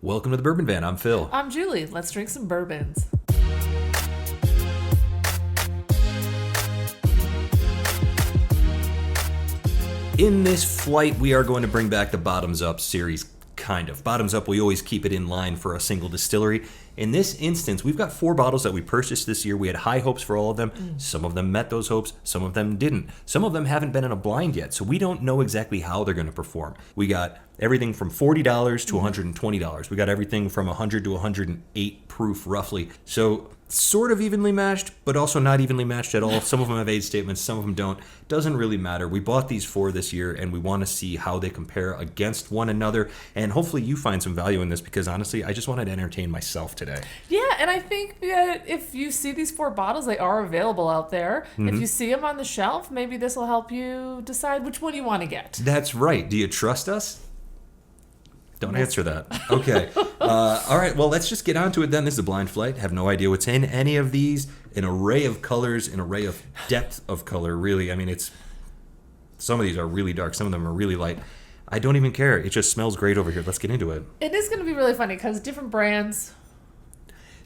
Welcome to the Bourbon Van. I'm Phil. I'm Julie. Let's drink some bourbons. In this flight, we are going to bring back the Bottoms Up series, kind of. Bottoms Up, we always keep it in line for a single distillery. In this instance, we've got 4 bottles that we purchased this year. We had high hopes for all of them. Some of them met those hopes. Some of them didn't. Some of them haven't been in a blind yet, so we don't know exactly how they're going to perform. We got everything from $40 to $120. We got everything from 100 to 108 proof, roughly. So sort of evenly matched, but also not evenly matched at all. Some of them have age statements, some of them don't. Doesn't really matter. We bought these 4 this year, and we want to see how they compare against one another. And hopefully you find some value in this, because honestly, I just wanted to entertain myself today. Yeah, and I think that if you see these 4 bottles, they are available out there. If you see them on the shelf, maybe this will help you decide which one you want to get. That's right. Do you trust us? Don't answer that. Okay. All right. Well, let's just get on to it then. This is a blind flight. Have no idea what's in any of these. An array of colors, an array of depth of color, really. I mean, some of these are really dark. Some of them are really light. I don't even care. It just smells great over here. Let's get into it. It is going to be really funny because different brands...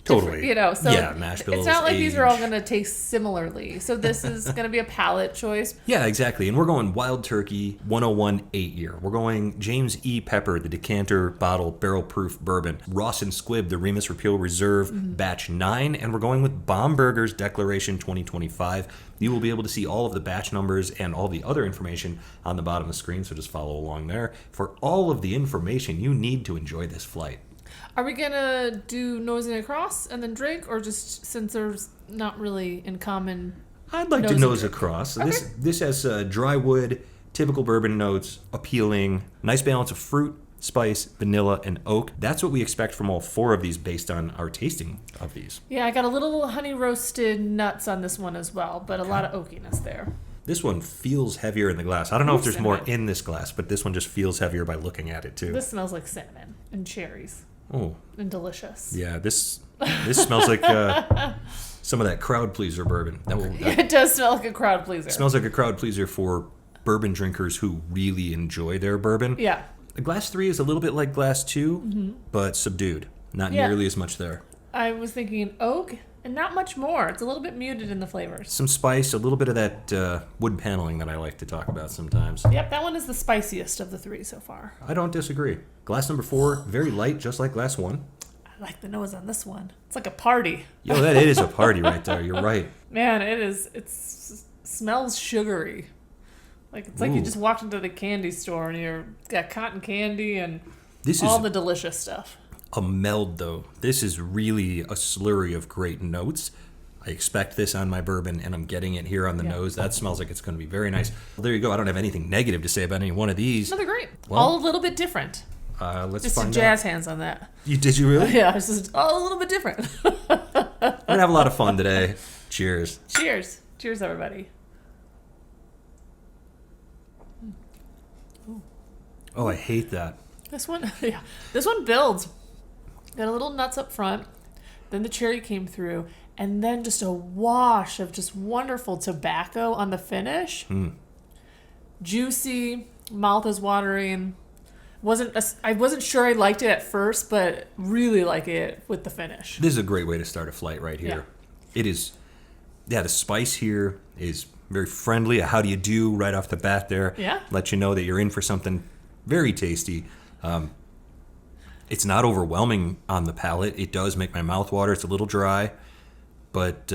Totally. So yeah, mash bills, it's not like age. these are all going to taste similarly. So this is going to be a palate choice. Yeah, exactly. And we're going Wild Turkey 101 8-year. We're going James E. Pepper, the Decanter bottle barrel proof bourbon. Ross and Squibb, the Remus Repeal Reserve batch 9. And we're going with Bombergers Declaration 2025. You will be able to see all of the batch numbers and all the other information on the bottom of the screen, so just follow along there for all of the information you need to enjoy this flight. Are we going to do nosing across and then drink, or just since there's not really in common? I'd like to nose across. Okay. This has dry wood, typical bourbon notes, appealing, nice balance of fruit, spice, vanilla, and oak. That's what we expect from all 4 of these based on our tasting of these. Yeah, I got a little honey roasted nuts on this one as well, but a lot of oakiness there. This one feels heavier in the glass. I don't know if there's more in this glass, but this one just feels heavier by looking at it too. This smells like cinnamon and cherries. Oh. And delicious. Yeah, this smells like some of that crowd pleaser bourbon. It does smell like a crowd pleaser. It smells like a crowd pleaser for bourbon drinkers who really enjoy their bourbon. Yeah. Glass 3 is a little bit like glass 2, but subdued. Not nearly as much there. I was thinking oak and not much more. It's a little bit muted in the flavors. Some spice, a little bit of that wood paneling that I like to talk about sometimes. Yep, that one is the spiciest of the 3 so far. I don't disagree. Glass number 4, very light, just like glass 1. I like the nose on this one. It's like a party. Yo, it is a party right there. You're right. Man, it is. It smells sugary. Like it's like you just walked into the candy store and you're got cotton candy and all the delicious stuff. A meld, though. This is really a slurry of great notes. I expect this on my bourbon, and I'm getting it here on the nose. That smells like it's going to be very nice. Well, there you go. I don't have anything negative to say about any one of these. No, they're great. Well, all a little bit different. Let's just find some jazz out. hands on that. Did you really? Yeah, it's just all a little bit different. We're going to have a lot of fun today. Cheers. Cheers. Cheers, everybody. Oh, I hate that. This one builds. Got a little nuts up front, then the cherry came through, and then just a wash of just wonderful tobacco on the finish. Juicy, mouth is watering. I wasn't sure I liked it at first, but really like it with the finish. This is a great way to start a flight right here. Yeah. It is, the spice here is very friendly. How do you do right off the bat there? Yeah. Let you know that you're in for something very tasty. It's not overwhelming on the palate. It does make my mouth water. It's a little dry, but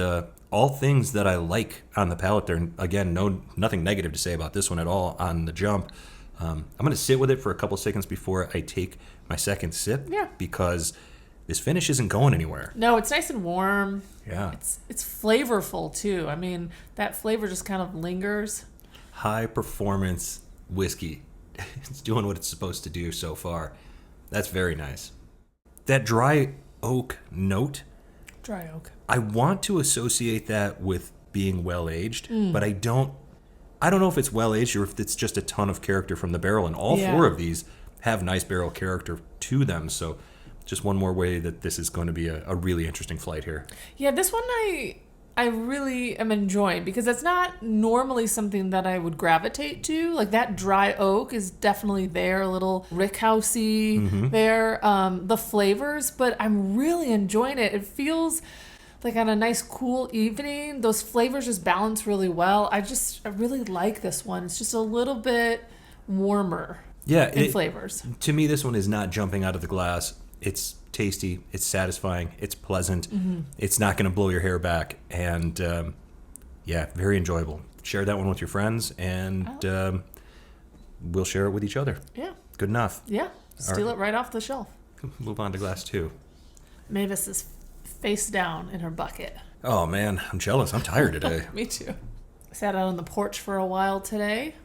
all things that I like on the palate there. Again, nothing negative to say about this one at all on the jump. I'm going to sit with it for a couple seconds before I take my second sip. Yeah. Because this finish isn't going anywhere. No, it's nice and warm. Yeah. It's flavorful too. I mean, that flavor just kind of lingers. High performance whiskey. It's doing what it's supposed to do so far. That's very nice. That dry oak note. Dry oak. I want to associate that with being well aged, but I don't know if it's well aged or if it's just a ton of character from the barrel. And all 4 of these have nice barrel character to them. So just one more way that this is going to be a really interesting flight here. Yeah, this one I I really am enjoying because it's not normally something that I would gravitate to. Like that dry oak is definitely there, a little rickhousey there, the flavors, but I'm really enjoying it. It feels like on a nice cool evening, those flavors just balance really well. I really like this one. It's just a little bit warmer in flavors. To me, this one is not jumping out of the glass. It's tasty, it's satisfying, it's pleasant, it's not going to blow your hair back, and very enjoyable. Share that one with your friends, and we'll share it with each other. Yeah. Good enough. Yeah. Steal it right off the shelf. Move on to glass 2. Mavis is face down in her bucket. Oh, man, I'm jealous. I'm tired today. Me too. Sat out on the porch for a while today.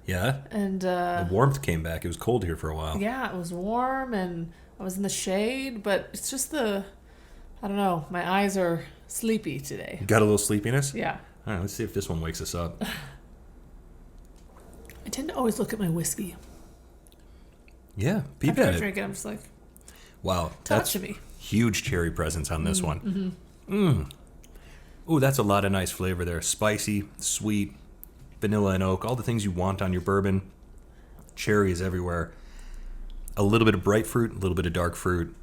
Yeah? And the warmth came back. It was cold here for a while. Yeah, it was warm, and I was in the shade, but it's just I don't know, my eyes are sleepy today. Got a little sleepiness? Yeah. All right, let's see if this one wakes us up. I tend to always look at my whiskey. Yeah, peep After at I it. drink it, I'm just like, Wow, touch that's me. huge cherry presence on this one. Ooh, that's a lot of nice flavor there. Spicy, sweet, vanilla and oak, all the things you want on your bourbon. Cherry is everywhere. A little bit of bright fruit, a little bit of dark fruit.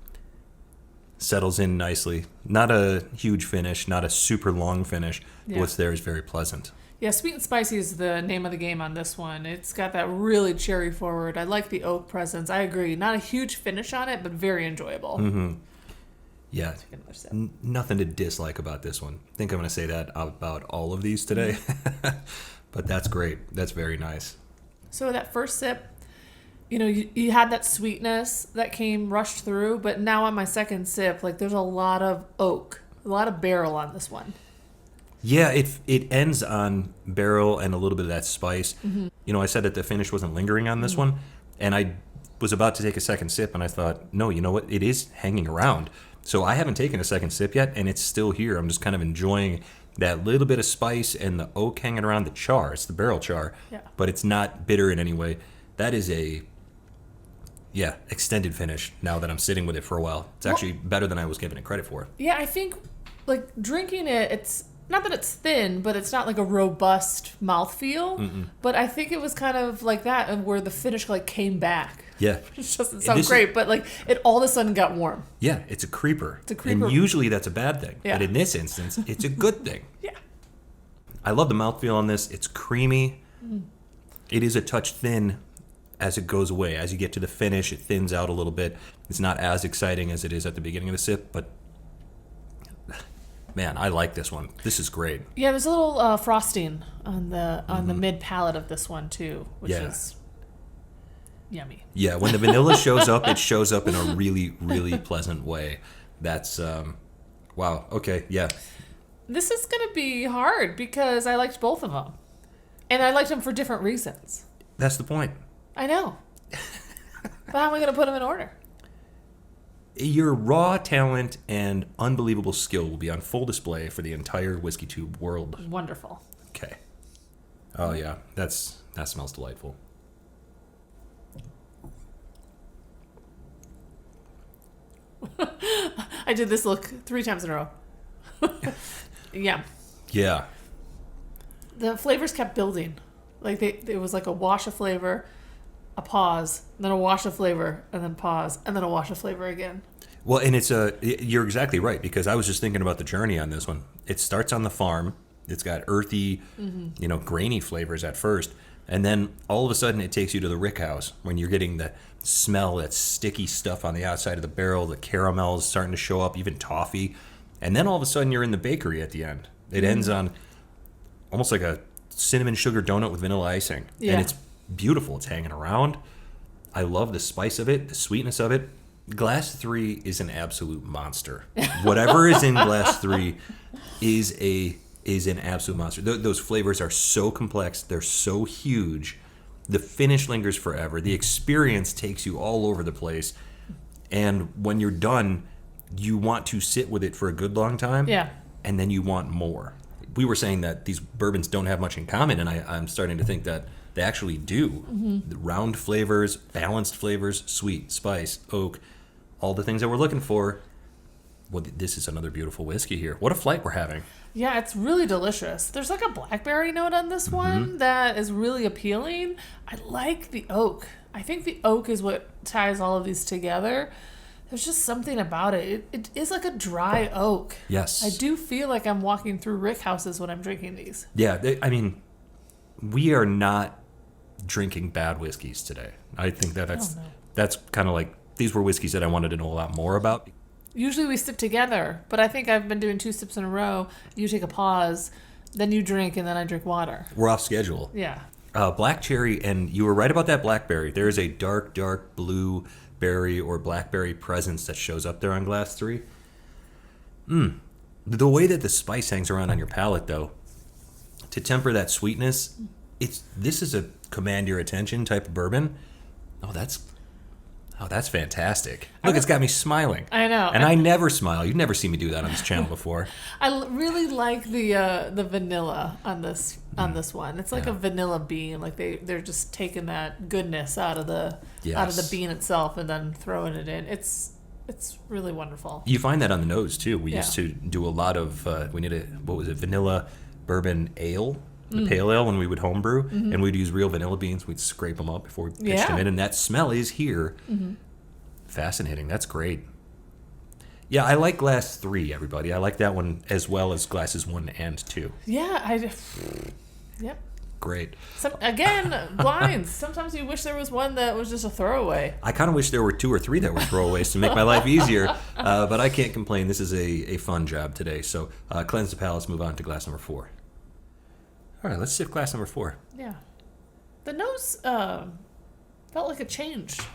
Settles in nicely. Not a huge finish, not a super long finish. But what's there is very pleasant. Yeah, sweet and spicy is the name of the game on this one. It's got that really cherry forward. I like the oak presence. I agree. Not a huge finish on it, but very enjoyable. Yeah, nothing to dislike about this one. I think I'm going to say that about all of these today. But that's great. That's very nice. So that first sip, you had that sweetness that came rushed through, but now on my second sip, like there's a lot of oak, a lot of barrel on this one. Yeah, it ends on barrel and a little bit of that spice. I said that the finish wasn't lingering on this one, and I was about to take a second sip, and I thought, no, you know what? It is hanging around. So I haven't taken a second sip yet, and it's still here. I'm just kind of enjoying that little bit of spice and the oak hanging around the char. It's the barrel char, but it's not bitter in any way. That is extended finish now that I'm sitting with it for a while. It's actually better than I was giving it credit for. Yeah, I think, like, drinking it, it's not that it's thin, but it's not like a robust mouthfeel. But I think it was kind of like that, and where the finish, like, came back. Yeah. It doesn't sound great, but, like, it all of a sudden got warm. Yeah, it's a creeper. It's a creeper. And usually that's a bad thing. Yeah. But in this instance, it's a good thing. Yeah. I love the mouthfeel on this. It's creamy. It is a touch thin as it goes away. As you get to the finish, it thins out a little bit. It's not as exciting as it is at the beginning of the sip, but man, I like this one. This is great. Yeah, there's a little frosting on the mid palate of this one too, which is yummy. Yeah, when the vanilla shows up, it shows up in a really, really pleasant way. That's wow. Okay, yeah. This is going to be hard because I liked both of them. And I liked them for different reasons. That's the point. I know. But how am I going to put them in order? Your raw talent and unbelievable skill will be on full display for the entire Whiskey Tube world. Wonderful. Okay. Oh, yeah. That smells delightful. I did this look 3 times in a row. Yeah. Yeah. The flavors kept building. Like it was like a wash of flavor, a pause, then a wash of flavor, and then pause, and then a wash of flavor again. Well, and you're exactly right, because I was just thinking about the journey on this one. It starts on the farm. It's got earthy, grainy flavors at first. And then all of a sudden it takes you to the rick house when you're getting the smell, that sticky stuff on the outside of the barrel, the caramel is starting to show up, even toffee. And then all of a sudden you're in the bakery at the end. It ends on almost like a cinnamon sugar donut with vanilla icing. Yeah. And it's beautiful. It's hanging around. I love the spice of it, the sweetness of it. Glass 3 is an absolute monster. Whatever is in Glass 3 is an absolute monster. Those flavors are so complex. They're so huge. The finish lingers forever. The experience takes you all over the place. And when you're done, you want to sit with it for a good long time. Yeah. And then you want more. We were saying that these bourbons don't have much in common, and I'm starting to think that they actually do. The round flavors, balanced flavors, sweet, spice, oak, all the things that we're looking for. Well, this is another beautiful whiskey here. What a flight we're having. Yeah, it's really delicious. There's like a blackberry note on this one that is really appealing. I like the oak. I think the oak is what ties all of these together. There's just something about it. It is like a dry oak. Yes. I do feel like I'm walking through rick houses when I'm drinking these. Yeah, I mean, we are not drinking bad whiskeys today. I think that's kind of like, these were whiskeys that I wanted to know a lot more about. Usually we sip together, but I think I've been doing 2 sips in a row. You take a pause, then you drink, and then I drink water. We're off schedule. Yeah. Black cherry, and you were right about that blackberry. There is a dark, dark blue berry or blackberry presence that shows up there on glass 3. The way that the spice hangs around on your palate, though, to temper that sweetness, this is a command your attention type of bourbon. Oh, that's fantastic. Look, it's got me smiling. I know. And I never smile. You've never seen me do that on this channel before. I really like the vanilla on this one. It's like a vanilla bean. Like they're just taking that goodness out of the bean itself and then throwing it in. It's really wonderful. You find that on the nose too. We used to do a lot of vanilla bourbon ale. The pale ale when we would homebrew, and we'd use real vanilla beans. We'd scrape them up before we pitched them in, and that smell is here. Fascinating. That's great. Yeah, I like glass 3, everybody. I like that one as well as glasses 1 and 2. Yeah, yep. Great. Again, blinds. Sometimes you wish there was one that was just a throwaway. I kind of wish there were 2 or 3 that were throwaways to make my life easier, but I can't complain. This is a fun job today. So cleanse the palate, move on to glass number 4. All right, let's sip glass number 4. Yeah. The nose felt like it changed.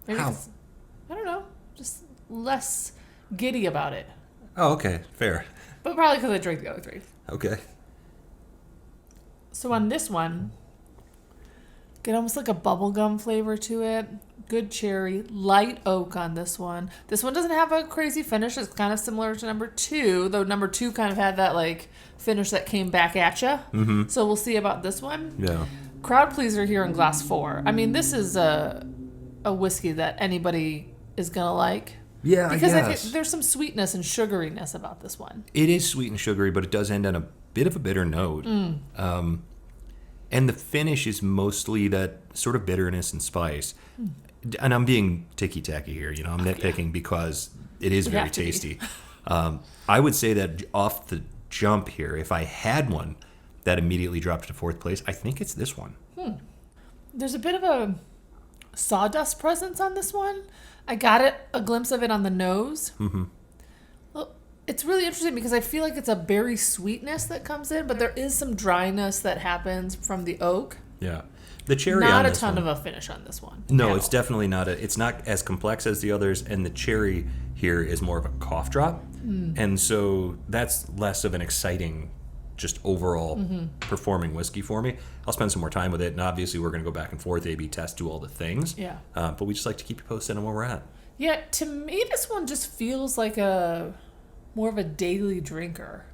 Maybe How? I don't know. Just less giddy about it. Oh, okay. Fair. But probably because I drank the other 3. Okay. So on this one, get almost like a bubblegum flavor to it. Good cherry, light oak on this one. This one doesn't have a crazy finish. It's kind of similar to number 2, though number 2 kind of had that like finish that came back at you. So we'll see about this one. Yeah. Crowd pleaser here in glass 4. I mean, this is a whiskey that anybody is gonna like. Yeah, because I guess. there's some sweetness and sugariness about this one. It is sweet and sugary, but it does end on a bit of a bitter note. And the finish is mostly that sort of bitterness and spice. And I'm being ticky-tacky here. I'm nitpicking because it is very tasty. I would say that off the jump here, if I had one that immediately dropped to 4th place, I think it's this one. There's a bit of a sawdust presence on this one. I got a glimpse of it on the nose. Well, it's really interesting because I feel like it's a berry sweetness that comes in, but there is some dryness that happens from the oak. Yeah. The cherry not on a this ton one, of a finish on this one. No, it's definitely not. It's not as complex as the others, and the cherry here is more of a cough drop, and so that's less of an exciting, just overall performing whiskey for me. I'll spend some more time with it, and obviously we're going to go back and forth, A/B test, do all the things. Yeah. But we just like to keep you posted on where we're at. Yeah, to me, this one just feels like more of a daily drinker.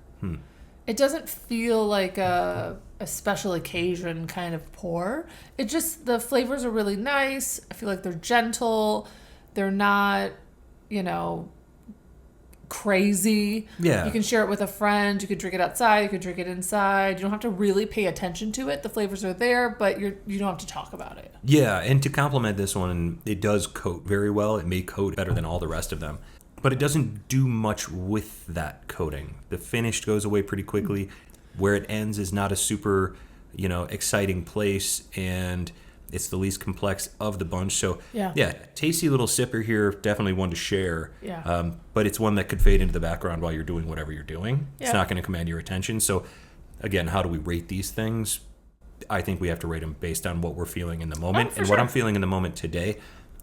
It doesn't feel like a special occasion kind of pour. It just, the flavors are really nice. I feel like they're gentle. They're not, crazy. Yeah. You can share it with a friend. You could drink it outside. You could drink it inside. You don't have to really pay attention to it. The flavors are there, but you don't have to talk about it. Yeah, and to complement this one, it does coat very well. It may coat better than all the rest of them. But it doesn't do much with that coating. The finish goes away pretty quickly. Where it ends is not a super, exciting place, and it's the least complex of the bunch. So, yeah, tasty little sipper here. Definitely one to share. Yeah. But it's one that could fade into the background while you're doing whatever you're doing. Yeah. It's not going to command your attention. So, again, how do we rate these things? I think we have to rate them based on what we're feeling in the moment. And what I'm feeling in the moment today,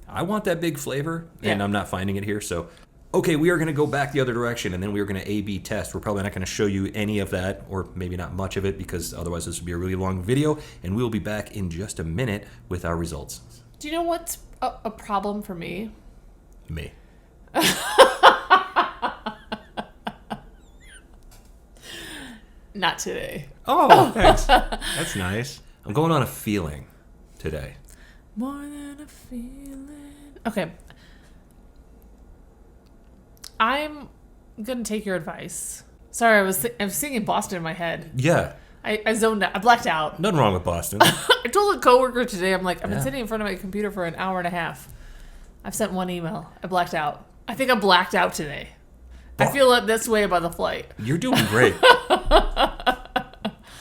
I want that big flavor, and I'm not finding it here. So, okay, we are going to go back the other direction, and then we are going to A/B test. We're probably not going to show you any of that, or maybe not much of it, because otherwise this would be a really long video, and we'll be back in just a minute with our results. Do you know what's a problem for me? Me. Not today. Oh, thanks. That's nice. I'm going on a feeling today. More than a feeling. Okay. I'm going to take your advice. Sorry, I was singing Boston in my head. Yeah. I zoned out. I blacked out. Nothing wrong with Boston. I told a coworker today, I'm like, I've been sitting in front of my computer for an hour and a half. I've sent one email. I blacked out. I think I blacked out today. I feel this way about the flight. You're doing great.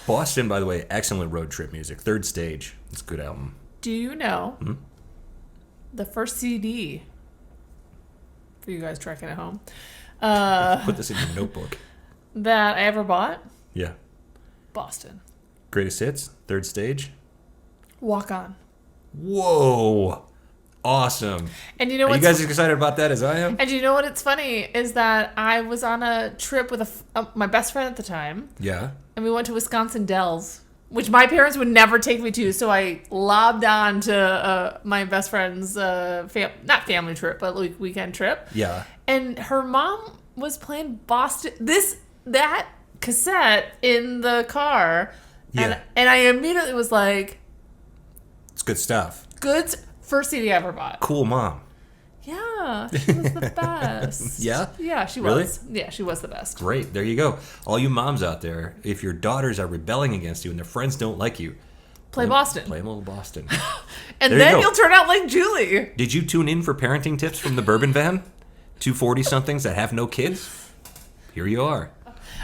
Boston, by the way, excellent road trip music. Third Stage. It's a good album. Do you know the first CD, for you guys tracking at home, Put this in your notebook. that I ever bought? Yeah. Boston. Greatest hits, Third Stage. Walk On. Whoa. Awesome. And you know Are what's you guys as excited about that as I am? And you know what? It's funny is that I was on a trip with my best friend at the time, Yeah. and we went to Wisconsin Dells, which my parents would never take me to. So I lobbed on to my best friend's not family trip, but like weekend trip. Yeah. And her mom was playing Boston. That cassette in the car. Yeah. And I immediately was like, It's good stuff. good first CD I ever bought. Cool mom. Yeah, she was the best. Yeah? Yeah, she Really? was. Yeah, she was the best. Great. There you go. All you moms out there, if your daughters are rebelling against you and their friends don't like you, Play Boston. Play a little Boston. And There you then go. you'll turn out like Julie. Did you tune in for parenting tips from the Bourbon Van? 240-somethings that have no kids? Here you are.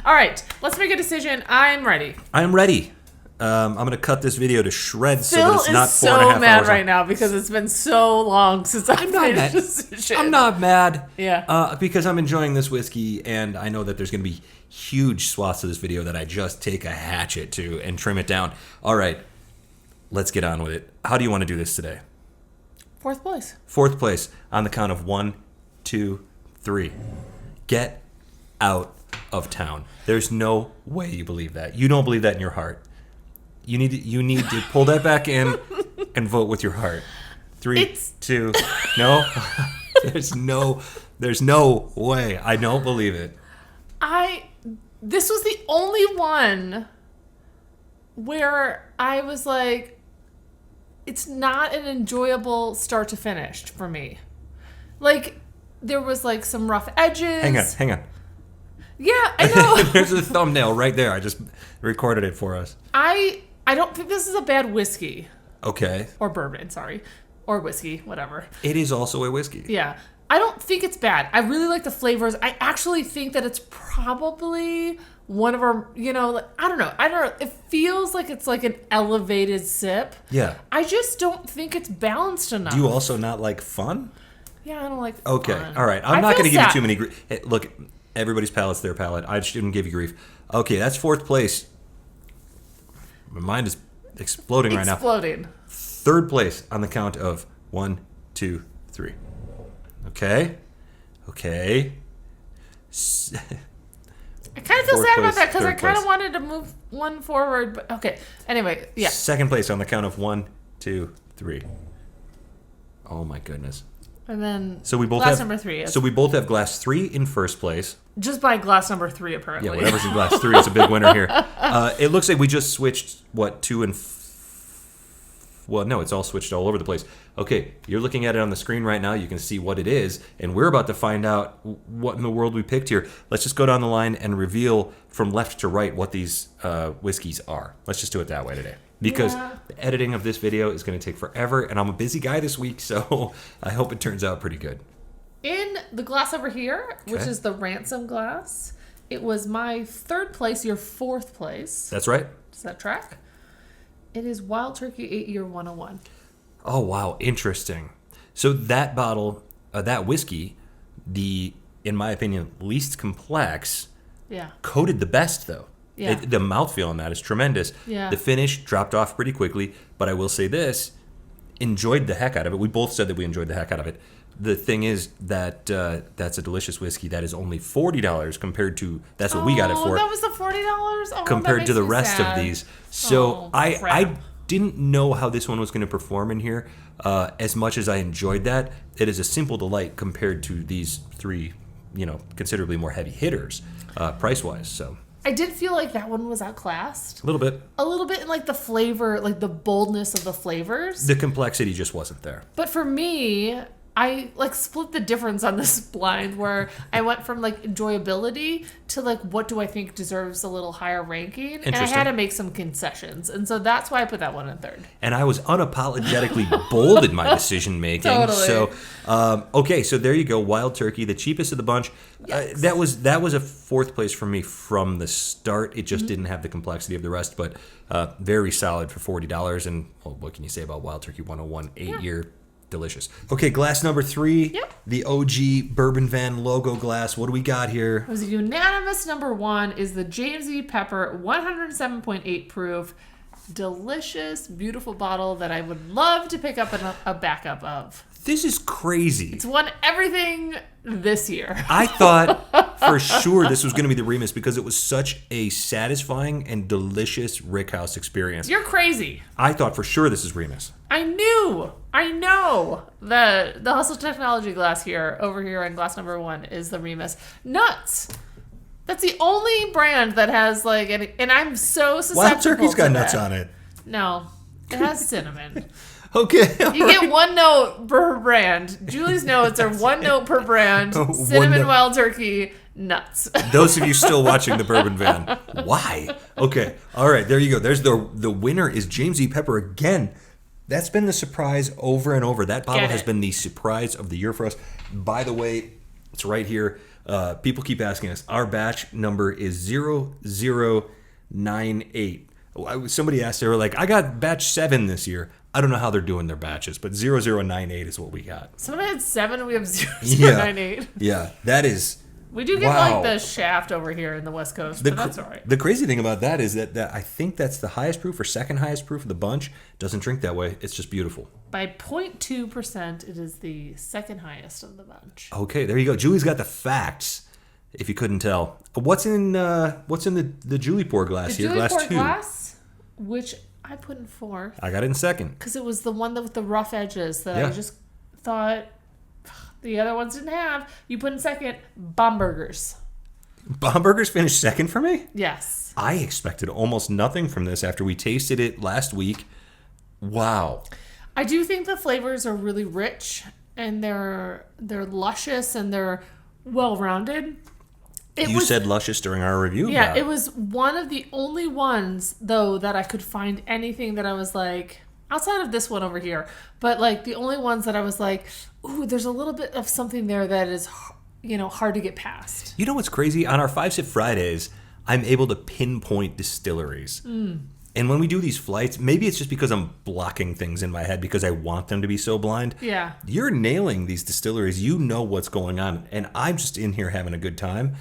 All right, let's make a decision. I'm ready. I'm ready. I'm going to cut this video to shreds so that Phil it's not is 4.5 so mad hours right long. now because it's been so long since I've not made a mad. decision. I'm not mad. Yeah. Because I'm enjoying this whiskey, and I know that there's going to be huge swaths of this video that I just take a hatchet to and trim it down. All right, let's get on with it. How do you want to do this today? Fourth place. Fourth place on the count of 1, 2, 3. Get out of town. There's no way you believe that. You don't believe that in your heart. You need to pull that back in and vote with your heart. 3, 2. No. There's no way. I don't believe it. This was the only one where I was like, it's not an enjoyable start to finish for me. Like, there was like some rough edges. Hang on. Yeah, I know. There's a thumbnail right there. I just recorded it for us. I don't think this is a bad whiskey. Okay. Or bourbon, sorry. Or whiskey, whatever. It is also a whiskey. Yeah. I don't think it's bad. I really like the flavors. I actually think that it's probably one of our, I don't know. It feels like it's like an elevated sip. Yeah. I just don't think it's balanced enough. Do you also not like fun? Yeah, I don't like Okay. fun. All right. I'm not going to give you too many grief. Hey, look, everybody's palate's their palate. I shouldn't give you grief. Okay, that's fourth place. My mind is exploding right now. Exploding. Third place on the count of 1, 2, 3. Okay. I kind of feel Fourth sad about place, that because I third kind of place. wanted to move one forward. But okay. Anyway, yeah. Second place on the count of 1, 2, 3. Oh my goodness. And then So we both glass have number 3 is So we both have glass 3 in first place. just by glass number 3 apparently. Yeah, whatever's in glass 3 is a big winner here. It looks like we just switched 2 and well, no, it's all switched all over the place. Okay, you're looking at it on the screen right now. You can see what it is, and we're about to find out what in the world we picked here. Let's just go down the line and reveal from left to right what these whiskeys are. Let's just do it that way today. Because the editing of this video is going to take forever, and I'm a busy guy this week, so I hope it turns out pretty good. In the glass over here, which is the ransom glass, it was my third place, your fourth place. That's right. Does that track? It is Wild Turkey 8-Year 101. Oh, wow. Interesting. So that bottle, that whiskey, in my opinion, least complex, Yeah. coated the best, though. Yeah. The mouthfeel on that is tremendous. Yeah. The finish dropped off pretty quickly, but I will say this, enjoyed the heck out of it. We both said that we enjoyed the heck out of it. The thing is that that's a delicious whiskey that is only $40 compared to, that's what we got it for. That was the $40? Oh, compared to the rest sad. of these. So I crap. didn't know how this one was going to perform in here. As much as I enjoyed that, it is a simple delight compared to these 3, considerably more heavy hitters price-wise. So I did feel like that one was outclassed. a little bit. A little bit in like the flavor, like the boldness of the flavors. The complexity just wasn't there. But for me, I like split the difference on this blind where I went from like enjoyability to like what do I think deserves a little higher ranking, and I had to make some concessions, and so that's why I put that one in third. And I was unapologetically bold in my decision making. Totally. So, okay, so there you go, Wild Turkey, the cheapest of the bunch. That was a fourth place for me from the start. It just didn't have the complexity of the rest, but very solid for $40. And well, what can you say about Wild Turkey 101 8-year? Delicious. Okay, glass number 3. Yep. The OG Bourbon Van logo glass. What do we got here? It was a unanimous number 1 is the James E. Pepper 107.8 proof. Delicious, beautiful bottle that I would love to pick up a backup of. This is crazy. It's won everything this year. I thought for sure this was going to be the Remus because it was such a satisfying and delicious Rickhouse experience. You're crazy. I thought for sure this is Remus. I know the Hustle Technology glass here, over here on glass number 1 is the Remus. Nuts. That's the only brand that has like, and I'm so susceptible Wild Turkey's got to nuts that. on it. No, it has cinnamon. Okay. You get one note per brand. Julie's notes are one note per brand. Cinnamon, Wild Turkey, nuts. Those of you still watching the Bourbon Van, why? Okay. All right. There you go. There's the winner is James E. Pepper again. That's been the surprise over and over. That bottle has been the surprise of the year for us. By the way, it's right here. People keep asking us. Our batch number is 0098. Somebody asked, they were like, I got batch 7 this year. I don't know how they're doing their batches, but 0098 is what we got. Someone had 7, we have 0098. Yeah, that is... We do get like the shaft over here in the West Coast, but that's all right. The crazy thing about that is that I think that's the highest proof or second highest proof of the bunch. Doesn't drink that way. It's just beautiful. By 0.2%, it is the second highest of the bunch. Okay, there you go. Julie's got the facts, if you couldn't tell. What's in the Julie pour glass here? Julie Glass pour 2. Glass, which I put in 4th. I got it in 2nd. Because it was the one with the rough edges that I just thought... The other ones didn't have. You put in 2nd, Bombergers. Bombergers finished 2nd for me? Yes. I expected almost nothing from this after we tasted it last week. Wow. I do think the flavors are really rich and they're luscious and they're well-rounded. You said luscious during our review. Yeah, it was one of the only ones, though, that I could find anything that I was like... Outside of this one over here, but like the only ones that I was like, ooh, there's a little bit of something there that is, hard to get past. You know what's crazy? On our 5-Sip Fridays, I'm able to pinpoint distilleries. And when we do these flights, maybe it's just because I'm blocking things in my head because I want them to be so blind. Yeah. You're nailing these distilleries. You know what's going on. And I'm just in here having a good time.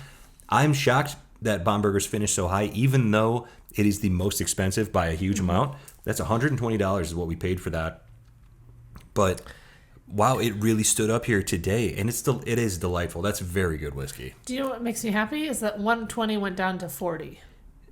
I'm shocked that Bombergers finished so high, even though it is the most expensive by a huge amount. That's $120 is what we paid for that. But wow, it really stood up here today, and it is delightful. That's very good whiskey. Do you know what makes me happy is that 120 went down to 40.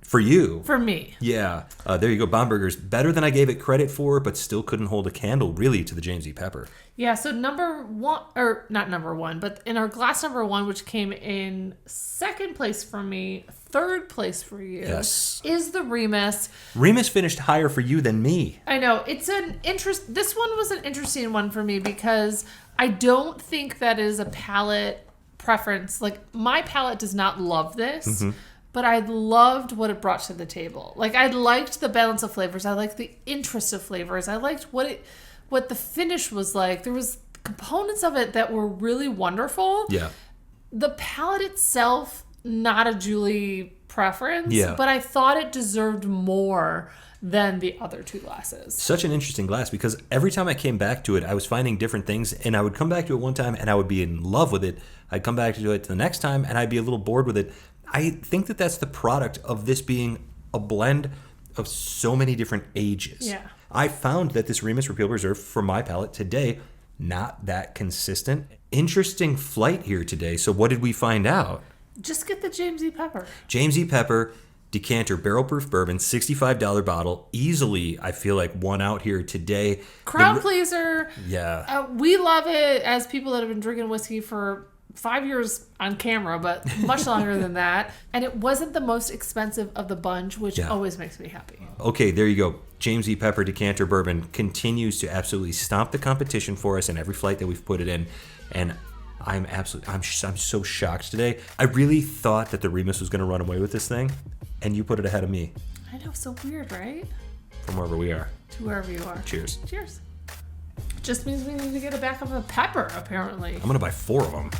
For you. For me. Yeah. There you go. Bombergers, better than I gave it credit for, but still couldn't hold a candle, really, to the James E. Pepper. Yeah, so number 1, or not number 1, but in our glass number 1, which came in 2nd place for me, 3rd place for you, is the Remus. Remus finished higher for you than me. I know. This one was an interesting one for me because I don't think that is a palate preference. Like, my palate does not love this. But I loved what it brought to the table. Like, I liked the balance of flavors. I liked the interest of flavors. I liked what the finish was like. There was components of it that were really wonderful. Yeah. The palate itself, not a Julie preference. Yeah. But I thought it deserved more than the other 2 glasses. Such an interesting glass because every time I came back to it, I was finding different things, and I would come back to it one time and I would be in love with it. I'd come back to it the next time and I'd be a little bored with it. I think that that's the product of this being a blend of so many different ages. Yeah. I found that this Remus Repeal Reserve, for my palate today, not that consistent. Interesting flight here today. So what did we find out? Just get the James E. Pepper. James E. Pepper, Decanter, barrel proof bourbon, $65 bottle. Easily, I feel like, won out here today. Crowd pleaser. Yeah. We love it as people that have been drinking whiskey for 5 years on camera, but much longer than that. And it wasn't the most expensive of the bunch, which always makes me happy. Okay, there you go. James E. Pepper Decanter Bourbon continues to absolutely stomp the competition for us in every flight that we've put it in. And I'm so shocked today. I really thought that the Remus was going to run away with this thing, and you put it ahead of me. I know, so weird, right? From wherever we are. To wherever you are. Cheers. Cheers. Just means we need to get a backup of pepper, apparently. I'm going to buy 4 of them.